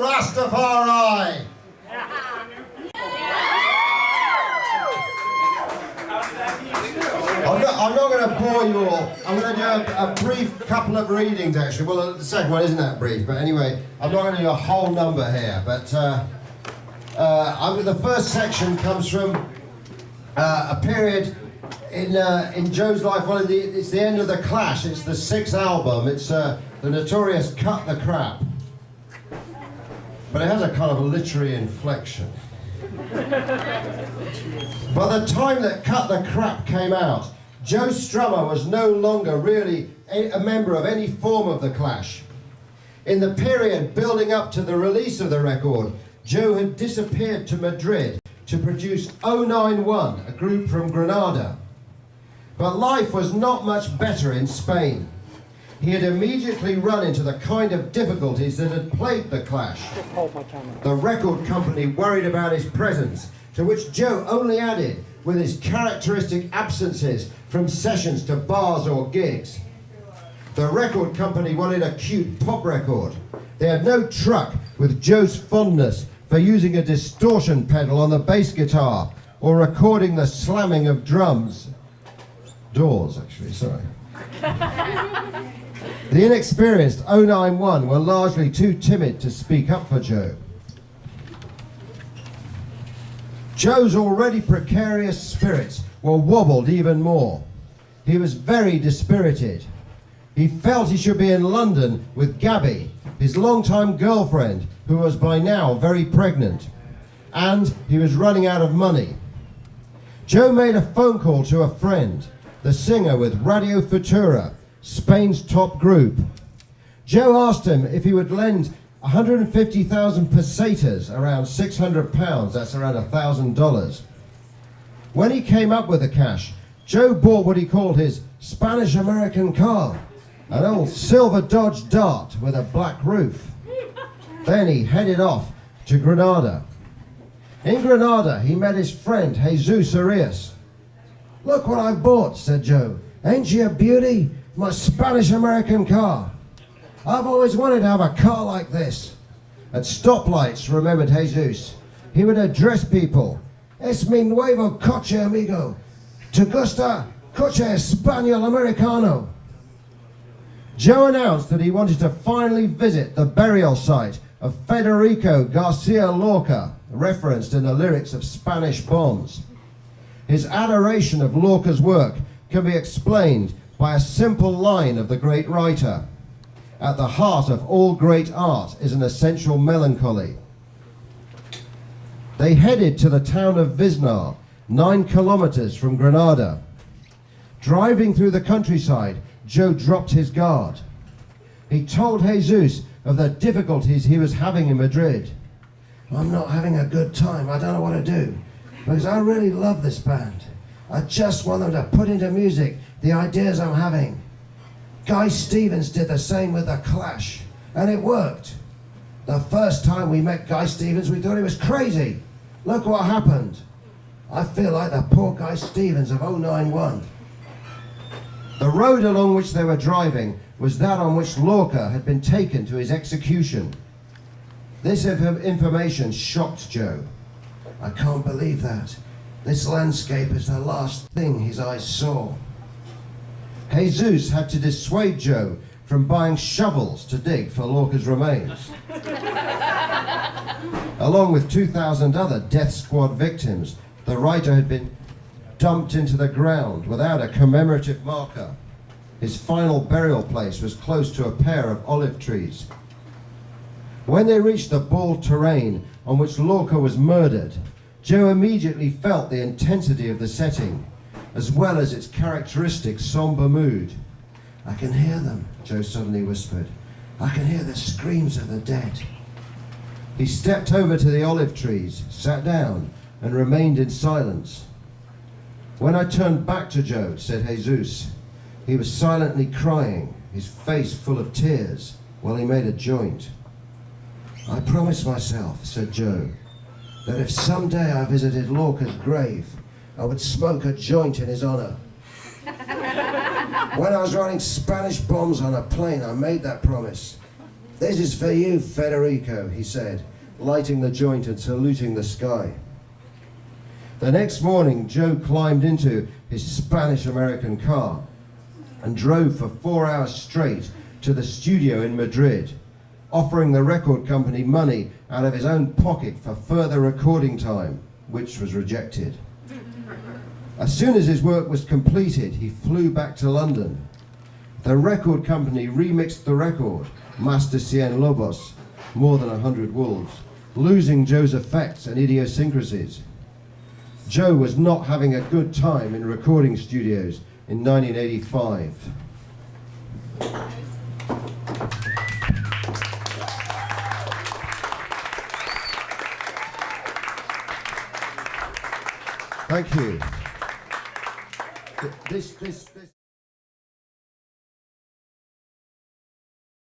Rastafari! I'm not going to bore you all. I'm going to do a brief couple of readings, actually. Well, the second one isn't that brief, but anyway, I'm not going to do a whole number here. But the first section comes from a period in Joe's life. Well, it's the end of the Clash. It's the 6th album. It's the notorious Cut the Crap. But it has a kind of literary inflection. By the time that Cut the Crap came out, Joe Strummer was no longer really a member of any form of the Clash. In the period building up to the release of the record, Joe had disappeared to Madrid to produce 091, a group from Granada. But life was not much better in Spain. He had immediately run into the kind of difficulties that had plagued the Clash. The record company worried about his presence, to which Joe only added with his characteristic absences from sessions to bars or gigs. The record company wanted a cute pop record. They had no truck with Joe's fondness for using a distortion pedal on the bass guitar or recording the slamming of drums. Doors, actually, sorry. The inexperienced 091 were largely too timid to speak up for Joe. Joe's already precarious spirits were wobbled even more. He was very dispirited. He felt he should be in London with Gabby, his longtime girlfriend, who was by now very pregnant, and he was running out of money. Joe made a phone call to a friend, the singer with Radio Futura, Spain's top group. Joe asked him if he would lend 150,000 pesetas, around £600, that's around $1,000. When he came up with the cash, Joe bought what he called his Spanish-American car, an old silver Dodge Dart with a black roof. Then he headed off to Granada. In Granada, he met his friend Jesus Arias. "Look what I've bought," said Joe. "Ain't she a beauty? My Spanish-American car. I've always wanted to have a car like this." At stoplights, remembered Jesus, he would address people. "Es mi nuevo coche, amigo. ¿Te gusta coche español americano?" Joe announced that he wanted to finally visit the burial site of Federico Garcia Lorca, referenced in the lyrics of Spanish Bombs. His adoration of Lorca's work can be explained by a simple line of the great writer: "At the heart of all great art is an essential melancholy." They headed to the town of Visnar, 9 kilometers from Granada. Driving through the countryside, Joe dropped his guard. He told Jesus of the difficulties he was having in Madrid. "I'm not having a good time. I don't know what to do, because I really love this band. I just want them to put into music the ideas I'm having. Guy Stevens did the same with the Clash, and it worked. The first time we met Guy Stevens, we thought he was crazy. Look what happened. I feel like the poor Guy Stevens of 091. The road along which they were driving was that on which Lorca had been taken to his execution. This information shocked Joe. "I can't believe that. This landscape is the last thing his eyes saw." Jesus had to dissuade Joe from buying shovels to dig for Lorca's remains. Along with 2,000 other death squad victims, the writer had been dumped into the ground without a commemorative marker. His final burial place was close to a pair of olive trees. When they reached the bald terrain on which Lorca was murdered, Joe immediately felt the intensity of the setting, as well as its characteristic somber mood. "I can hear them," Joe suddenly whispered. "I can hear the screams of the dead." He stepped over to the olive trees, sat down, and remained in silence. When I turned back to Joe, said Jesus, he was silently crying, his face full of tears, while he made a joint. "I promised myself," said Joe, "that if someday I visited Lorca's grave, I would smoke a joint in his honor. When I was writing Spanish Bombs on a plane, I made that promise. "This is for you, Federico," he said, lighting the joint and saluting the sky. The next morning, Joe climbed into his Spanish-American car and drove for 4 hours straight to the studio in Madrid, offering the record company money out of his own pocket for further recording time, which was rejected. As soon as his work was completed, he flew back to London. The record company remixed the record, Más de 100 Lobos, more than 100 wolves, losing Joe's effects and idiosyncrasies. Joe was not having a good time in recording studios in 1985. Thank you. This